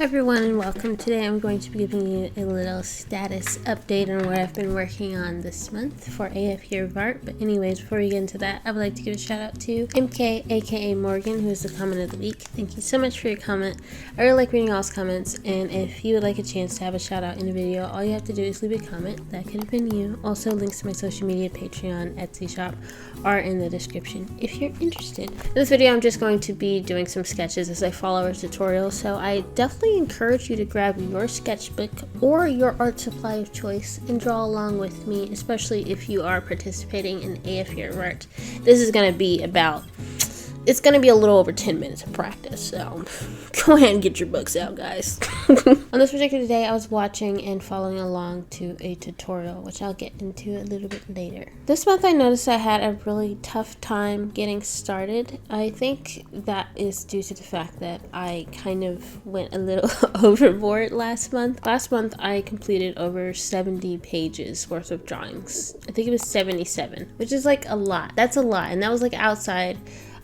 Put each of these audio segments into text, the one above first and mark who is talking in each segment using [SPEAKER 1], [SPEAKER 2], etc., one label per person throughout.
[SPEAKER 1] Hi everyone and welcome. Today I'm going to be giving you a little status update on what I've been working on this month for AF Year of Art. But anyways, before we get into that, I would like to give a shout out to MK aka Morgan, who is the comment of the week. Thank you so much for your comment. I really like reading all's comments, and if you would like a chance to have a shout out in a video, all you have to do is leave a comment. That could have been you. Also, links to my social media, Patreon, Etsy shop are in the description if you're interested. In this video I'm just going to be doing some sketches as I follow a tutorial, so I definitely encourage you to grab your sketchbook or your art supply of choice and draw along with me, especially if you are participating in AF Year of Art. This is going to be it's going to be a little over 10 minutes of practice, so go ahead and get your books out, guys. On this particular day, I was watching and following along to a tutorial, which I'll get into a little bit later. This month I noticed I had a really tough time getting started. I think that is due to the fact that I kind of went a little overboard last month. Last month I completed over 70 pages worth of drawings. I think it was 77, which is like a lot. That's a lot, and that was like outside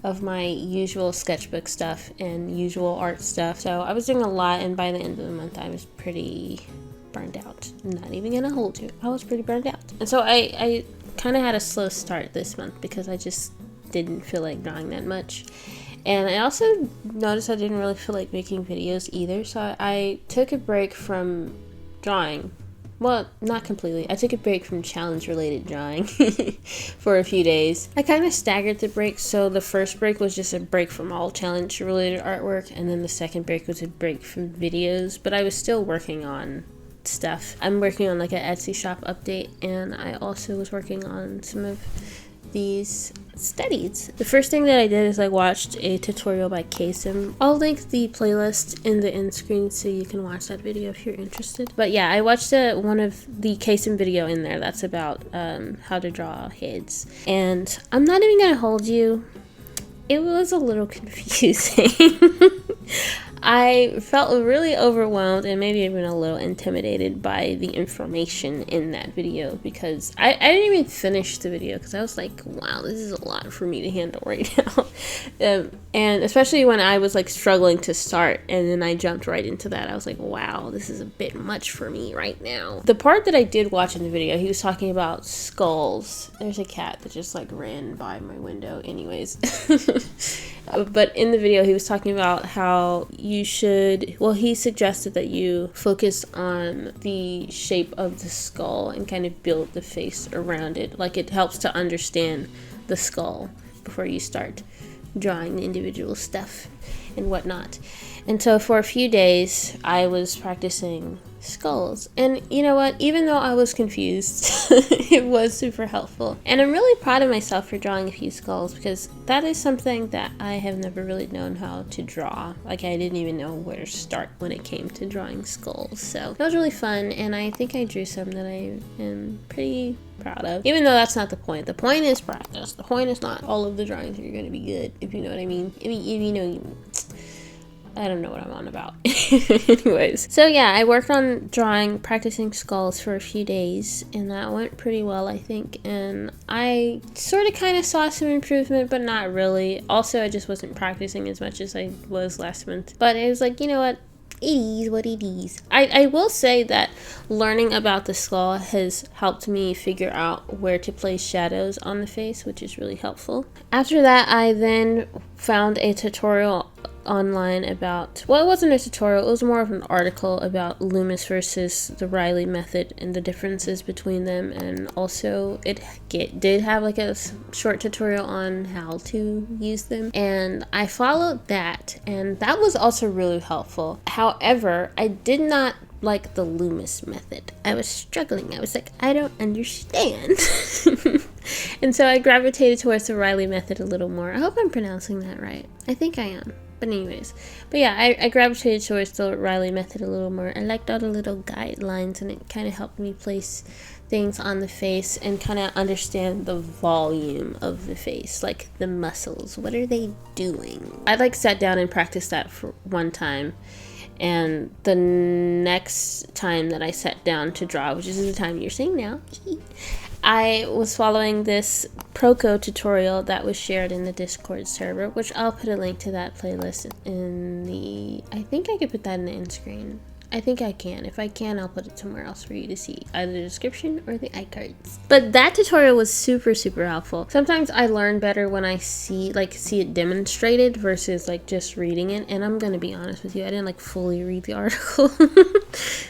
[SPEAKER 1] of my usual sketchbook stuff and usual art stuff. So I was doing a lot, and by the end of the month I was pretty burned out. Not even gonna hold you, I was pretty burned out. And so I kind of had a slow start this month because I just didn't feel like drawing that much. And I also noticed I didn't really feel like making videos either, so I took a break from drawing. Well, not completely. I took a break from challenge-related drawing for a few days. I kind of staggered the breaks, so the first break was just a break from all challenge-related artwork, and then the second break was a break from videos, but I was still working on stuff. I'm working on like an Etsy shop update, and I also was working on some of these studies. The first thing that I did is I watched a tutorial by Kaycem. I'll link the playlist in the end screen so you can watch that video if you're interested. But yeah, I watched one of the Kaycem video in there that's about how to draw heads. And I'm not even gonna hold you, it was a little confusing. I felt really overwhelmed and maybe even a little intimidated by the information in that video, because I didn't even finish the video because I was like, wow, this is a lot for me to handle right now. And especially when I was like struggling to start and then I jumped right into that, I was like, wow, this is a bit much for me right now. The part that I did watch in the video, he was talking about skulls. There's a cat that just like ran by my window anyways. But in the video he was talking about how you should, well, he suggested that you focus on the shape of the skull and kind of build the face around it. Like, it helps to understand the skull before you start drawing the individual stuff and whatnot. And so for a few days I was practicing skulls, and you know what, even though I was confused, it was super helpful, and I'm really proud of myself for drawing a few skulls, because that is something that I have never really known how to draw. Like, I didn't even know where to start when it came to drawing skulls, so that was really fun, and I think I drew some that I am pretty proud of, even though that's not the point. The point is practice. The point is not all of the drawings are going to be good, if you know what I mean. If you know, I don't know what I'm on about. Anyways, so yeah, I worked on practicing skulls for a few days, and that went pretty well, I think, and I sort of kind of saw some improvement, but not really. Also, I just wasn't practicing as much as I was last month, but it was like, you know what, it is what it is. I will say that learning about the skull has helped me figure out where to place shadows on the face, which is really helpful. After that, I then found a tutorial online about, well, it wasn't a tutorial, it was more of an article about Loomis versus the Reilly method and the differences between them, and also it did have like a short tutorial on how to use them, and I followed that, and that was also really helpful. However, I did not like the Loomis method. I was struggling. I was like, I don't understand. And so I gravitated towards the Reilly method a little more. I hope I'm pronouncing that right. I think I am. But anyways, but yeah, I gravitated towards the Reilly method a little more. I liked all the little guidelines, and it kind of helped me place things on the face and kind of understand the volume of the face, like the muscles. What are they doing? I like sat down and practiced that for one time, and the next time that I sat down to draw, which is the time you're seeing now, I was following this Proko tutorial that was shared in the Discord server, which I'll put a link to that playlist in the, I think I could put that in the end screen. I think I can. If I can, I'll put it somewhere else for you to see, either the description or the iCards. But that tutorial was super helpful. Sometimes I learn better when I see it demonstrated versus like just reading it. And I'm gonna be honest with you, I didn't like fully read the article.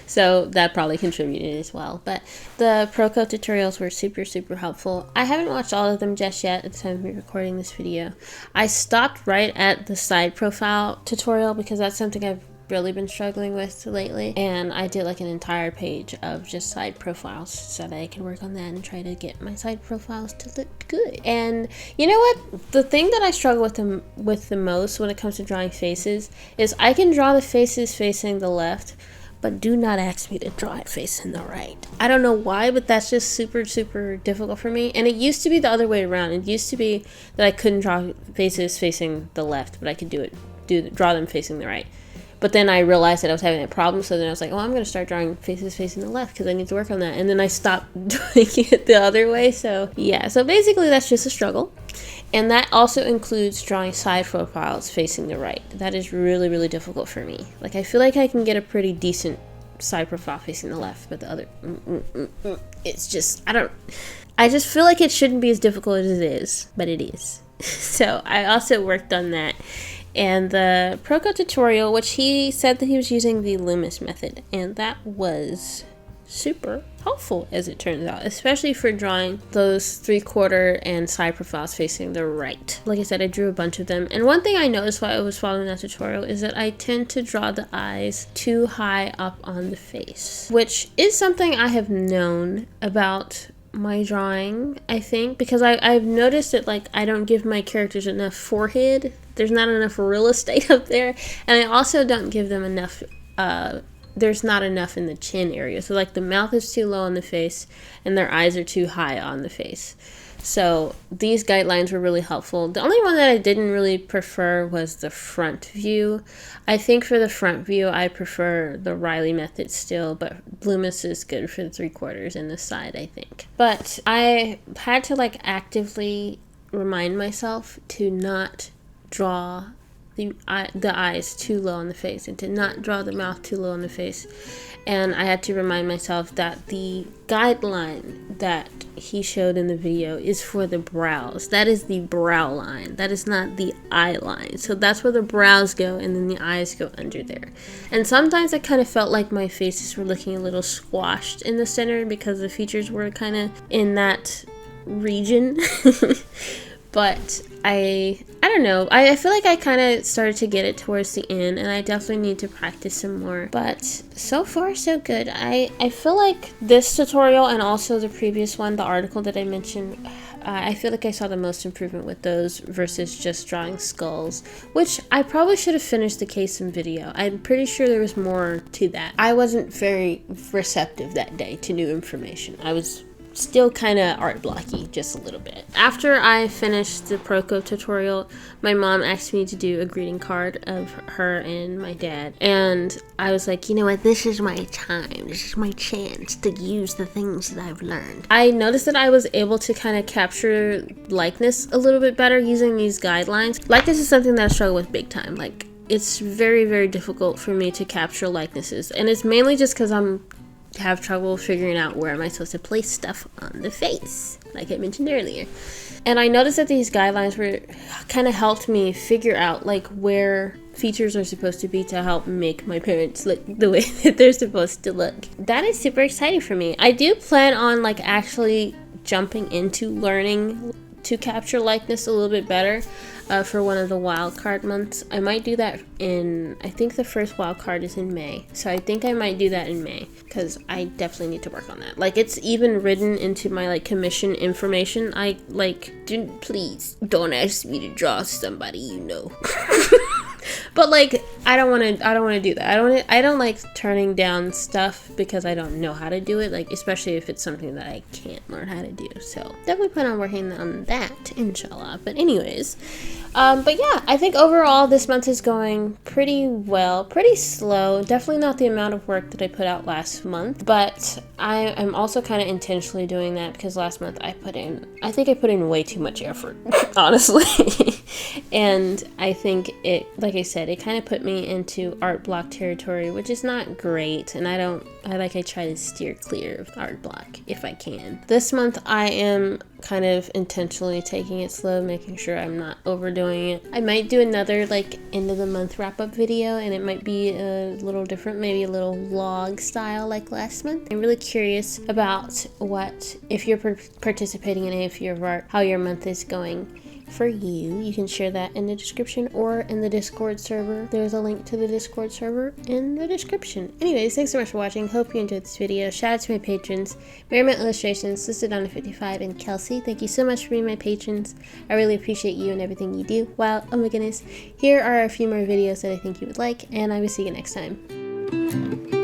[SPEAKER 1] So that probably contributed as well. But the Proko tutorials were super helpful. I haven't watched all of them just yet at the time of me recording this video. I stopped right at the side profile tutorial because that's something I've really been struggling with lately, and I did like an entire page of just side profiles so that I can work on that and try to get my side profiles to look good. And you know what, the thing that I struggle with the most when it comes to drawing faces is I can draw the faces facing the left, but do not ask me to draw it facing the right. I don't know why, but that's just super difficult for me. And it used to be the other way around. It used to be that I couldn't draw faces facing the left, but I could draw them facing the right. But then I realized that I was having that problem, so then I was like, oh, I'm going to start drawing faces facing the left because I need to work on that. And then I stopped doing it the other way. So yeah, so basically that's just a struggle. And that also includes drawing side profiles facing the right. That is really difficult for me. Like, I feel like I can get a pretty decent side profile facing the left, but the other, it's just, I just feel like it shouldn't be as difficult as it is, but it is. So I also worked on that. And the Proko tutorial, which he said that he was using the Loomis method, and that was super helpful as it turns out, especially for drawing those 3/4 and side profiles facing the right. Like I said, I drew a bunch of them, and one thing I noticed while I was following that tutorial is that I tend to draw the eyes too high up on the face, which is something I have known about my drawing, I think, because I've noticed that like I don't give my characters enough forehead. There's not enough real estate up there, and I also don't give them enough there's not enough in the chin area. So like the mouth is too low on the face and their eyes are too high on the face. So these guidelines were really helpful. The only one that I didn't really prefer was the front view. I think for the front view, I prefer the Reilly method still, but Loomis is good for the 3/4 and the side, I think. But I had to like actively remind myself to not draw the eyes too low on the face and to not draw the mouth too low on the face. And I had to remind myself that the guideline that he showed in the video is for the brows. That is the brow line. That is not the eye line. So that's where the brows go, and then the eyes go under there. And sometimes I kind of felt like my faces were looking a little squashed in the center because the features were kind of in that region. But I don't know. I feel like I kind of started to get it towards the end, and I definitely need to practice some more. But so far, so good. I feel like this tutorial and also the previous one, the article that I mentioned, I feel like I saw the most improvement with those versus just drawing skulls, which I probably should have finished the Kaycem video. I'm pretty sure there was more to that. I wasn't very receptive that day to new information. I was still kind of art blocky, just a little bit. After I finished the Proko tutorial, my mom asked me to do a greeting card of her and my dad, and I was like, you know what, this is my time, this is my chance to use the things that I've learned. I noticed that I was able to kind of capture likeness a little bit better using these guidelines. Likeness is something that I struggle with big time. Like, it's very difficult for me to capture likenesses, and it's mainly just because have trouble figuring out where am I supposed to place stuff on the face, like I mentioned earlier. And I noticed that these guidelines were kind of helped me figure out like where features are supposed to be to help make my parents look the way that they're supposed to look. That is super exciting for me. I do plan on like actually jumping into learning to capture likeness a little bit better for one of the wildcard months. I might do that in, I think the first wildcard is in May. So I think I might do that in May because I definitely need to work on that. Like, it's even written into my like commission information. I like, please don't ask me to draw somebody you know. But like, I don't want to do that. I don't like turning down stuff because I don't know how to do it, like especially if it's something that I can't learn how to do. So definitely plan on working on that, inshallah. But anyways, but yeah, I think overall this month is going pretty well, pretty slow. Definitely not the amount of work that I put out last month, but I'm also kind of intentionally doing that because last month I think I put in way too much effort, honestly. And I think it, like I said, it kind of put me into art block territory, which is not great. And I try to steer clear of art block if I can. This month I am kind of intentionally taking it slow, making sure I'm not overdoing it. I might do another like end of the month wrap up video, and it might be a little different, maybe a little vlog style like last month. I'm really curious about if you're participating in AF Year of Art, how your month is going for you. You can share that in the description or in the Discord server. There's a link to the Discord server in the description. Anyways, thanks so much for watching. Hope you enjoyed this video. Shout out to my patrons, Merriman Illustrations, Listed55, and Kelsey. Thank you so much for being my patrons. I really appreciate you and everything you do. Wow, oh my goodness. Here are a few more videos that I think you would like, and I will see you next time.